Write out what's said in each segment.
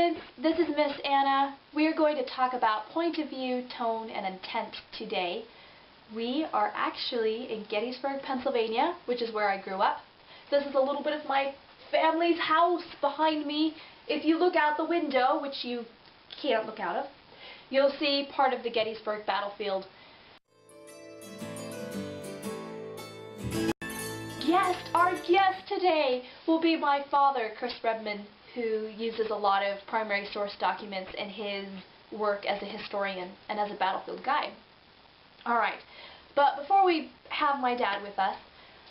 kids, this is Miss Anna. We are going to talk about point of view, tone, and intent today. We are actually in Gettysburg, Pennsylvania, which is where I grew up. This is a little bit of my family's house behind me. If you look out the window, which you can't look out of, you'll see part of the Gettysburg battlefield. Our guest today will be my father, Chris Redman, who uses a lot of primary source documents in his work as a historian and as a battlefield guide. Alright, but before we have my dad with us,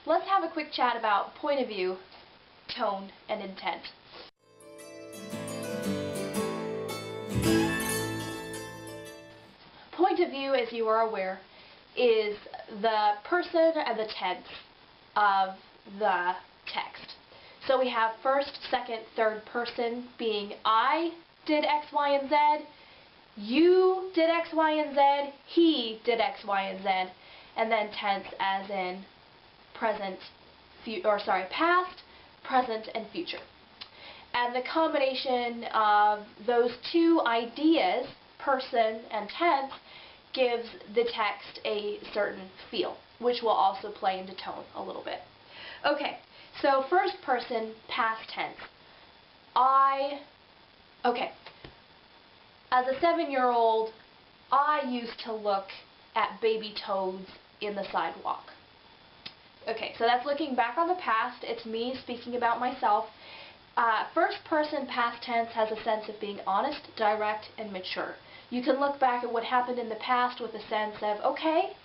let's have a quick chat about point of view, tone, and intent. Point of view, as you are aware, is the person and the tense of the text. So we have first, second, third person being I did X, Y, and Z, you did X, Y, and Z, he did X, Y, and Z, and then tense as in present, past, present, and future. And the combination of those two ideas, person and tense, gives the text a certain feel, which will also play into tone a little bit. Okay, so first person, past tense. As a 7-year-old, I used to look at baby toads in the sidewalk. Okay, so that's looking back on the past. It's me speaking about myself. First person, past tense has a sense of being honest, direct, and mature. You can look back at what happened in the past with a sense of, okay,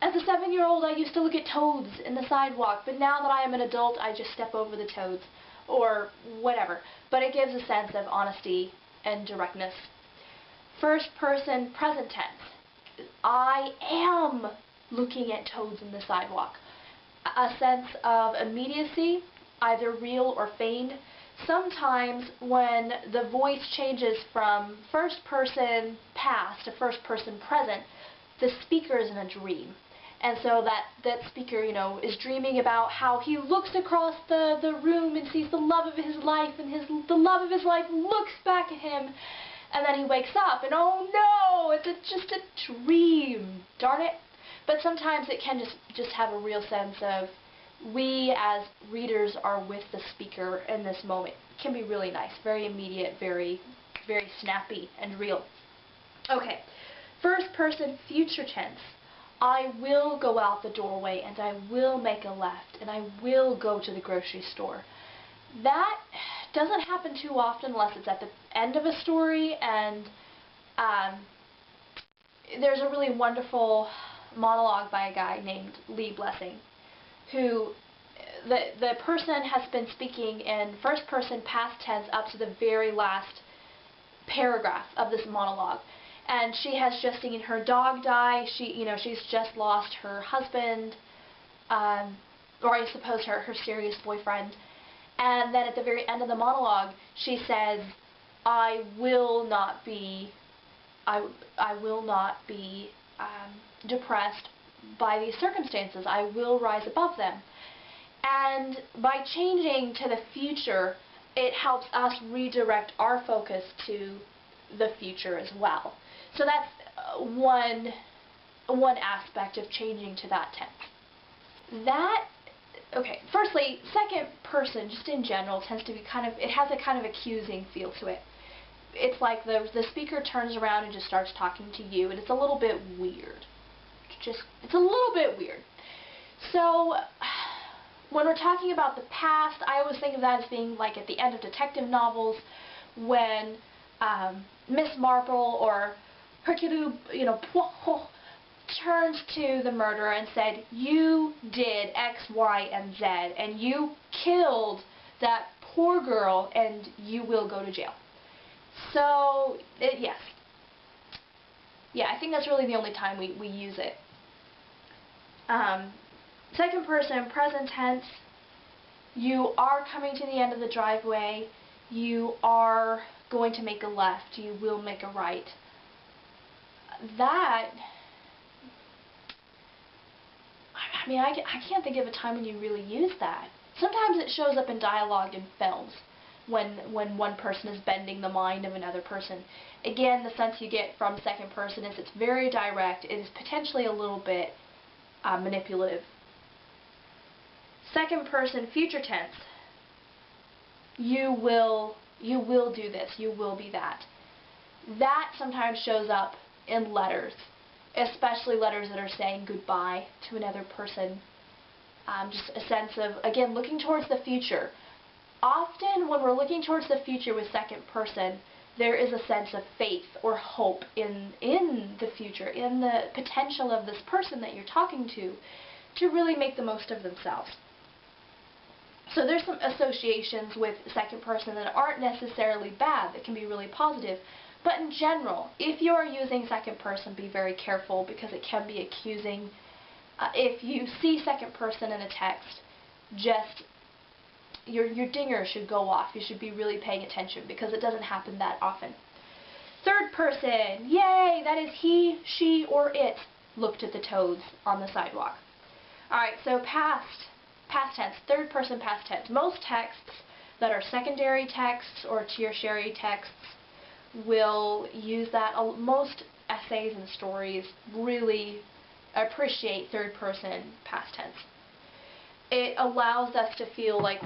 as a 7-year-old I used to look at toads in the sidewalk, but now that I am an adult I just step over the toads, or whatever. But it gives a sense of honesty and directness. First person, present tense. I am looking at toads in the sidewalk. A sense of immediacy, either real or feigned. Sometimes when the voice changes from first person past to first person present, the speaker is in a dream. And so that speaker, is dreaming about how he looks across the room and sees the love of his life, and the love of his life looks back at him, and then he wakes up and oh no, it's just a dream, darn it. But sometimes it can just have a real sense of we as readers are with the speaker in this moment. It can be really nice, very immediate, very, very snappy and real. Okay, first person, future tense. I will go out the doorway and I will make a left and I will go to the grocery store. That doesn't happen too often unless it's at the end of a story, and there's a really wonderful monologue by a guy named Lee Blessing, who the person has been speaking in first person past tense up to the very last paragraph of this monologue. And she has just seen her dog die. She's just lost her husband, or I suppose her serious boyfriend. And then at the very end of the monologue, she says, "I will not be depressed by these circumstances. I will rise above them." And by changing to the future, it helps us redirect our focus to the future as well. So that's one aspect of changing to that tense. Firstly, second person, just in general, tends to be it has a kind of accusing feel to it. It's like the speaker turns around and just starts talking to you, and it's a little bit weird. It's a little bit weird. So when we're talking about the past, I always think of that as being like at the end of detective novels, when Miss Marple or Hercule, Poirot turns to the murderer and said, "You did X, Y, and Z, and you killed that poor girl, and you will go to jail." So, yes. Yeah, I think that's really the only time we use it. Second person, present tense. You are coming to the end of the driveway. You are going to make a left. You will make a right. That, I can't think of a time when you really use that. Sometimes it shows up in dialogue in films, when one person is bending the mind of another person. Again, the sense you get from second person is it's very direct. It is potentially a little bit manipulative. Second person future tense. You will do this. You will be that. That sometimes shows up in letters, especially letters that are saying goodbye to another person. Just a sense of, again, looking towards the future. Often when we're looking towards the future with second person, there is a sense of faith or hope in the future, in the potential of this person that you're talking to really make the most of themselves. So there's some associations with second person that aren't necessarily bad, that can be really positive. But in general, if you are using second person, be very careful because it can be accusing. If you see second person in a text, just your dinger should go off. You should be really paying attention because it doesn't happen that often. Third person, yay, that is he, she, or it looked at the toads on the sidewalk. Alright, so past tense, third person past tense. Most texts that are secondary texts or tertiary texts will use that. Most essays and stories really appreciate third person past tense. It allows us to feel like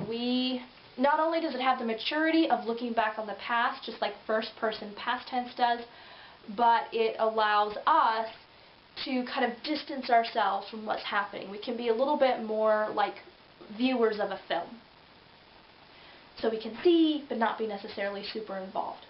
not only does it have the maturity of looking back on the past, just like first person past tense does, but it allows us to kind of distance ourselves from what's happening. We can be a little bit more like viewers of a film. So we can see, but not be necessarily super involved.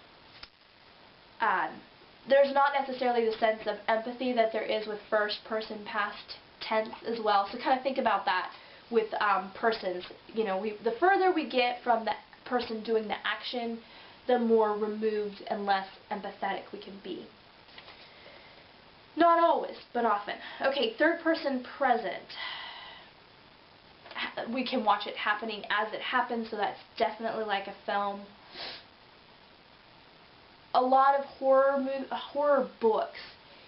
There's not necessarily the sense of empathy that there is with first person past tense as well. So kind of think about that with persons. You know, the further we get from the person doing the action, the more removed and less empathetic we can be. Not always, but often. Okay, third person present. We can watch it happening as it happens, so that's definitely like a film. A lot of horror books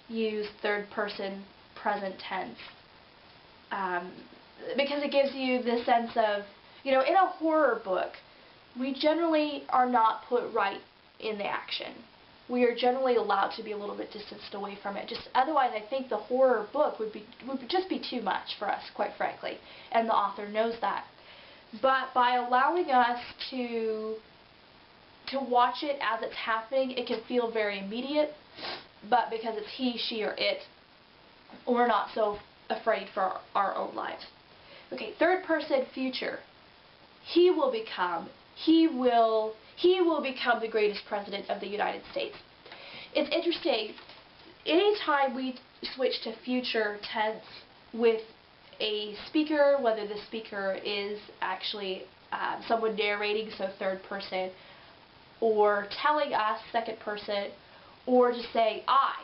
use third person present tense because it gives you the sense of, you know, in a horror book, we generally are not put right in the action. We are generally allowed to be a little bit distanced away from it. Just otherwise, I think the horror book would just be too much for us, quite frankly, and the author knows that. But by allowing us to watch it as it's happening, it can feel very immediate, but because it's he, she, or it, we're not so afraid for our own lives. Okay, third person future. He will become the greatest president of the United States. It's interesting, anytime we switch to future tense with a speaker, whether the speaker is actually someone narrating, so third person, or telling us, second person, or just saying I,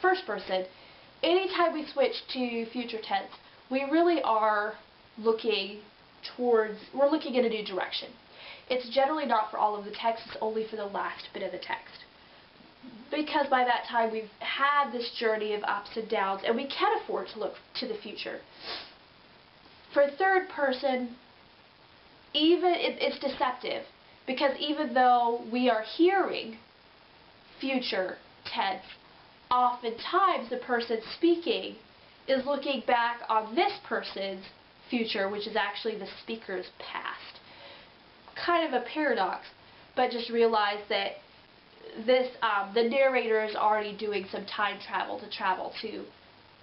first person, anytime we switch to future tense, we really are looking in a new direction. It's generally not for all of the text, it's only for the last bit of the text. Because by that time we've had this journey of ups and downs, and we can afford to look to the future. For third person, it's deceptive. Because even though we are hearing future tense, oftentimes the person speaking is looking back on this person's future, which is actually the speaker's past. Kind of a paradox, but just realize that the narrator is already doing some time travel to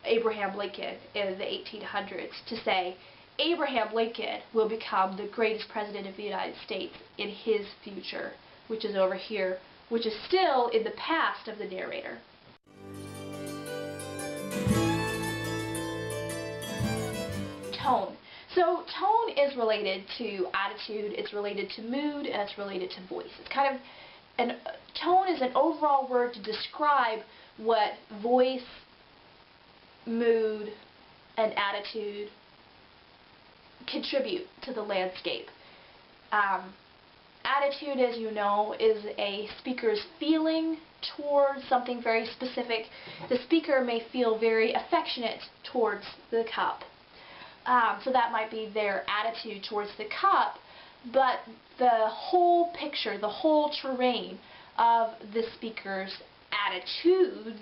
Abraham Lincoln in the 1800s to say, Abraham Lincoln will become the greatest president of the United States in his future, which is over here, which is still in the past of the narrator. Tone. So tone is related to attitude, it's related to mood, and it's related to voice. It's kind of, tone is an overall word to describe what voice, mood, and attitude contribute to the landscape. Attitude, as you know, is a speaker's feeling towards something very specific. The speaker may feel very affectionate towards the cup. So that might be their attitude towards the cup, but the whole picture, the whole terrain of the speaker's attitudes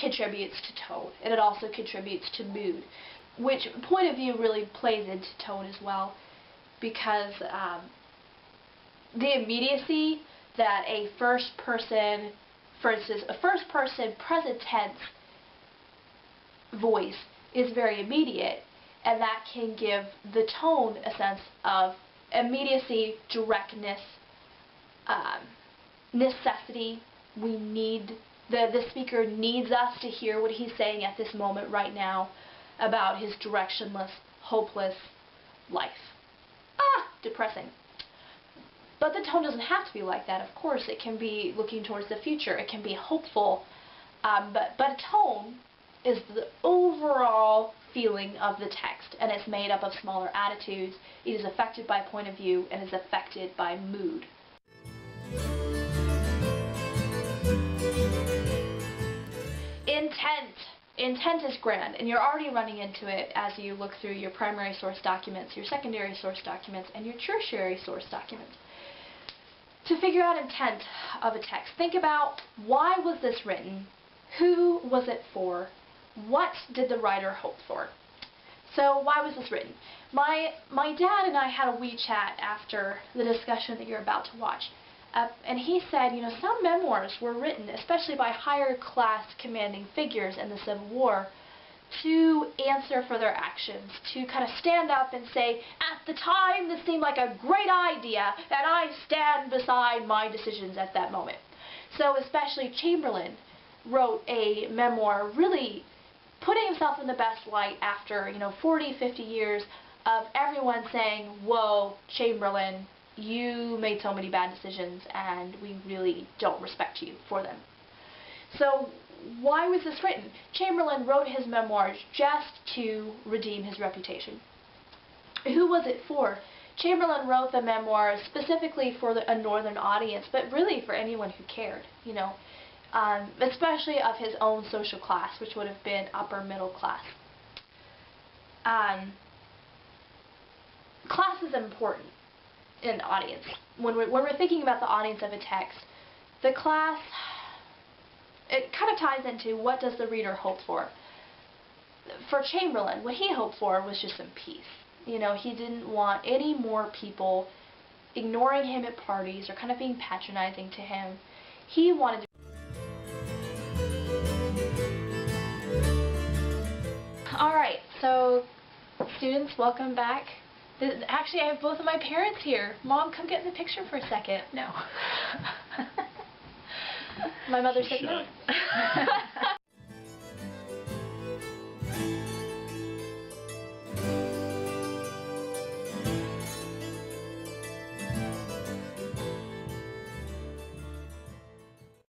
contributes to tone, and it also contributes to mood, which point of view really plays into tone as well, because the immediacy that a first person, for instance, a first person present tense voice is very immediate, and that can give the tone a sense of immediacy, directness, necessity. We need, the speaker needs us to hear what he's saying at this moment right now about his directionless, hopeless life. Depressing. But the tone doesn't have to be like that, of course. It can be looking towards the future. It can be hopeful. But a tone is the overall feeling of the text, and it's made up of smaller attitudes. It is affected by point of view and is affected by mood. Intent. Intent is grand, and you're already running into it as you look through your primary source documents, your secondary source documents, and your tertiary source documents. To figure out intent of a text, think about, why was this written? Who was it for? What did the writer hope for? So why was this written? My dad and I had a wee chat after the discussion that you're about to watch. And he said, you know, some memoirs were written, especially by higher class commanding figures in the Civil War, to answer for their actions, to kind of stand up and say, at the time this seemed like a great idea, and I stand beside my decisions at that moment. So especially Chamberlain wrote a memoir really putting himself in the best light after, 40, 50 years of everyone saying, whoa, Chamberlain, you made so many bad decisions and we really don't respect you for them. So why was this written? Chamberlain wrote his memoirs just to redeem his reputation. Who was it for? Chamberlain wrote the memoirs specifically for a northern audience, but really for anyone who cared, especially of his own social class, which would have been upper middle class. Class is important in the audience. When we're thinking about the audience of a text, the class, it kind of ties into what does the reader hope for. For Chamberlain, what he hoped for was just some peace. He didn't want any more people ignoring him at parties or kind of being patronizing to him. He wanted to. Alright, so students, welcome back. Actually, I have both of my parents here. Mom, come get in the picture for a second. No. My mother said no.